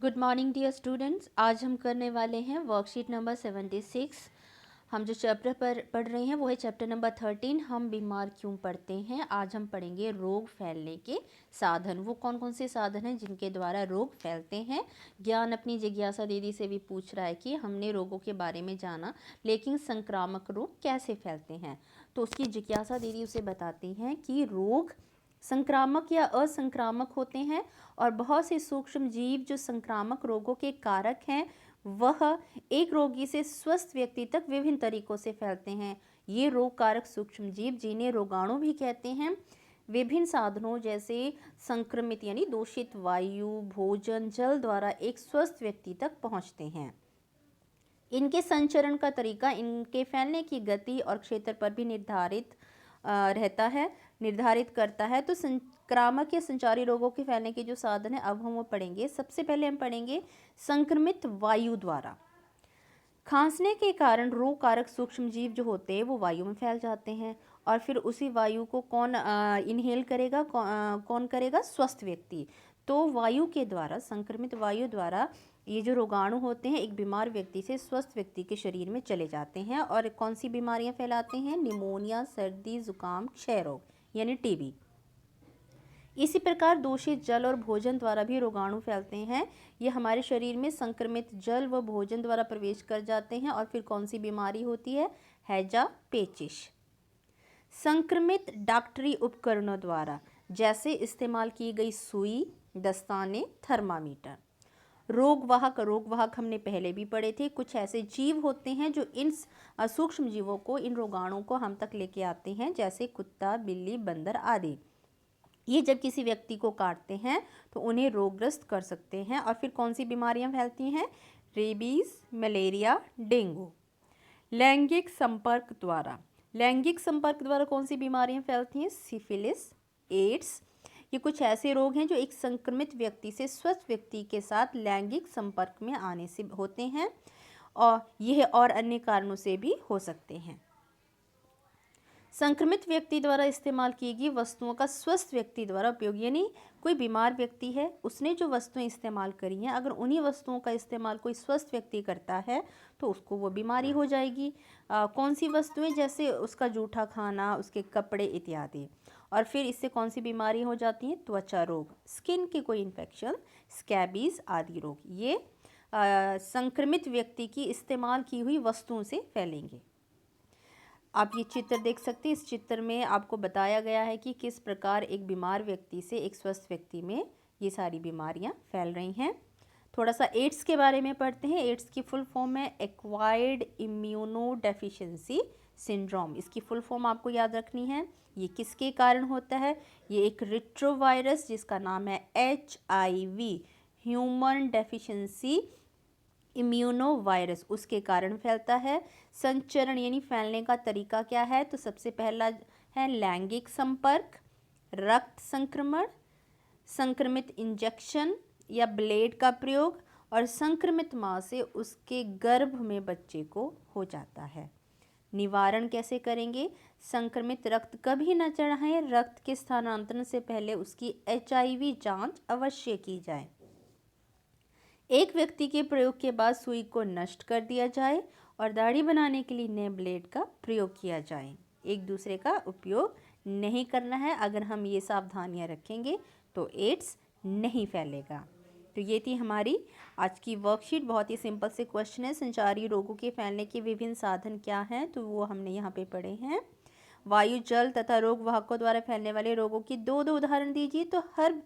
Good morning dear students. आज हम करने वाले हैं वर्कशीट नंबर 76। हम जो चैप्टर पर पढ़ रहे हैं वो है चैप्टर नंबर 13, हम बीमार क्यों पड़ते हैं। आज हम पढ़ेंगे रोग फैलने के साधन। वो कौन कौन से साधन हैं जिनके द्वारा रोग फैलते हैं। ज्ञान अपनी जिज्ञासा दीदी से भी पूछ रहा है कि हमने रोगों के बारे में जाना, लेकिन संक्रामक रोग कैसे फैलते हैं। तो उसकी जिज्ञासा दीदी उसे बताती हैं कि रोग संक्रामक या असंक्रामक होते हैं और बहुत से सूक्ष्म जीव जो संक्रामक रोगों के कारक हैं वह एक रोगी से स्वस्थ व्यक्ति तक विभिन्न तरीकों से फैलते हैं। ये रोग कारक सूक्ष्म जीव जिन्हें रोगाणु भी कहते हैं विभिन्न साधनों जैसे संक्रमित यानी दूषित वायु, भोजन, जल द्वारा एक स्वस्थ व्यक्ति तक पहुंचते हैं। इनके संचरण का तरीका इनके फैलने की गति और क्षेत्र पर भी निर्धारित करता है। तो संक्रामक या संचारी रोगों के फैलने के जो साधन है अब हम वो पढ़ेंगे। सबसे पहले हम पढ़ेंगे संक्रमित वायु द्वारा। खांसने के कारण रोग कारक सूक्ष्म जीव जो होते हैं वो वायु में फैल जाते हैं और फिर उसी वायु को कौन इनहेल करेगा, कौन करेगा, स्वस्थ व्यक्ति। तो वायु के द्वारा, संक्रमित वायु द्वारा ये जो रोगाणु होते हैं एक बीमार व्यक्ति से स्वस्थ व्यक्ति के शरीर में चले जाते हैं और कौन सी बीमारियां फैलाते हैं, निमोनिया, सर्दी, जुकाम, क्षय रोग यानी टीबी। इसी प्रकार दूषित जल और भोजन द्वारा भी रोगाणु फैलते हैं। ये हमारे शरीर में संक्रमित जल व भोजन द्वारा प्रवेश कर जाते हैं और फिर कौन सी बीमारी होती है, हैजा, पेचिश। संक्रमित डॉक्टरी उपकरणों द्वारा जैसे इस्तेमाल की गई सुई, दस्ताने, थर्मामीटर। रोगवाहक हमने पहले भी पढ़े थे। कुछ ऐसे जीव होते हैं जो इन सूक्ष्म जीवों को, इन रोगाणुओं को हम तक लेके आते हैं, जैसे कुत्ता, बिल्ली, बंदर आदि। ये जब किसी व्यक्ति को काटते हैं तो उन्हें रोगग्रस्त कर सकते हैं और फिर कौन सी बीमारियां फैलती हैं, रेबीज, मलेरिया, डेंगू। लैंगिक संपर्क द्वारा कौन सी बीमारियां फैलती हैं, सिफिलिस, एड्स। ये कुछ ऐसे रोग हैं जो एक संक्रमित व्यक्ति से स्वस्थ व्यक्ति के साथ लैंगिक संपर्क में आने से होते हैं और यह और अन्य कारणों से भी हो सकते हैं। संक्रमित व्यक्ति द्वारा इस्तेमाल की गई वस्तुओं का स्वस्थ व्यक्ति द्वारा उपयोग, यानी कोई बीमार व्यक्ति है, उसने जो वस्तुएं इस्तेमाल करी हैं, अगर उन्हीं वस्तुओं का इस्तेमाल कोई स्वस्थ व्यक्ति करता है तो उसको वो बीमारी हो जाएगी। कौन सी वस्तुएं, जैसे उसका जूठा खाना, उसके कपड़े इत्यादि। और फिर इससे कौन सी बीमारी हो जाती हैं, त्वचा रोग, स्किन के कोई इन्फेक्शन, स्कैबीज आदि रोग। ये संक्रमित व्यक्ति की इस्तेमाल की हुई वस्तुओं से फैलेंगे। आप ये चित्र देख सकते हैं। इस चित्र में आपको बताया गया है कि किस प्रकार एक बीमार व्यक्ति से एक स्वस्थ व्यक्ति में ये सारी बीमारियां फैल रही हैं। थोड़ा सा एड्स के बारे में पढ़ते हैं। एड्स की फुल फॉर्म है एक्वायर्ड इम्यूनो डेफिशिएंसी सिंड्रोम। इसकी फुल फॉर्म आपको याद रखनी है। ये किसके कारण होता है, ये एक रिट्रोवायरस जिसका नाम है HIV, human deficiency immuno virus, उसके कारण फैलता है। संचरण यानी फैलने का तरीका क्या है, तो सबसे पहला है लैंगिक संपर्क, रक्त संक्रमण, संक्रमित इंजेक्शन या ब्लेड का प्रयोग और संक्रमित मां से उसके गर्भ में बच्चे को हो जाता है। निवारण कैसे करेंगे, संक्रमित रक्त कभी न चढ़ाएं, रक्त के स्थानांतरण से पहले उसकी HIV जांच अवश्य की जाए। एक व्यक्ति के प्रयोग के बाद सुई को नष्ट कर दिया जाए और दाढ़ी बनाने के लिए नए ब्लेड का प्रयोग किया जाए। एक दूसरे का उपयोग नहीं करना है। अगर हम ये सावधानियां रखेंगे तो एड्स नहीं फैलेगा। तो ये थी हमारी आज की वर्कशीट। बहुत ही सिंपल से क्वेश्चन है। संचारी रोगों के फैलने के विभिन्न साधन क्या हैं, तो वो हमने यहाँ पे पढ़े हैं। वायु, जल तथा रोग वाहकों द्वारा फैलने वाले रोगों की दो उदाहरण दीजिए। तो हर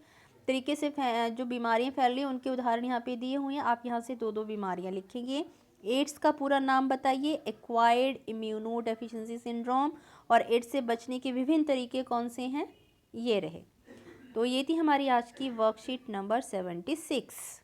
तरीके से जो बीमारियां फैल रही हैं उनके उदाहरण यहाँ पे दिए हुए हैं। आप यहाँ से दो बीमारियां लिखेंगे। एड्स का पूरा नाम बताइए, एक्वायर्ड इम्यूनो डेफिशिएंसी सिंड्रोम। और एड्स से बचने के विभिन्न तरीके कौन से हैं, ये रहे। तो ये थी हमारी आज की वर्कशीट नंबर 76।